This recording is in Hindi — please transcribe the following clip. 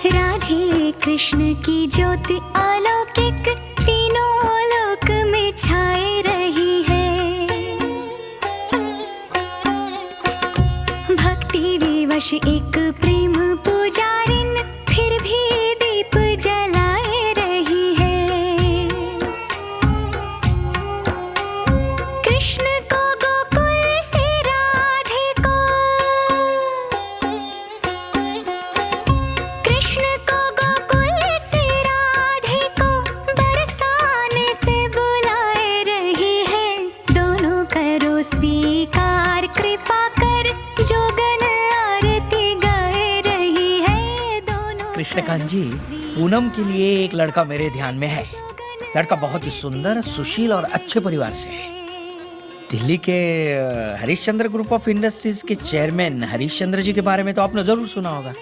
राधे कृष्ण की ज्योति अलौकिक तीनों लोक में छाए रही है। भक्ति विवश एक प्रेम पुजारिन फिर भी दीप जलाए रही है। कृष्ण को गोकुल से राधे को, कृष्ण को गोकुल से राधे को बरसाने से बुलाए रही है। दोनों करो स्वीकार कृपा कर जोगन आरती गाए रही है। दोनों कृष्णकांत जी, पूनम के लिए एक लड़का मेरे ध्यान में है। लड़का बहुत ही सुंदर, सुशील और अच्छे परिवार से है। दिल्ली के Harish Chandra group of industries के चेयरमैन हरीश चंद्र जी के बारे में तो आपने जरूर सुना होगा।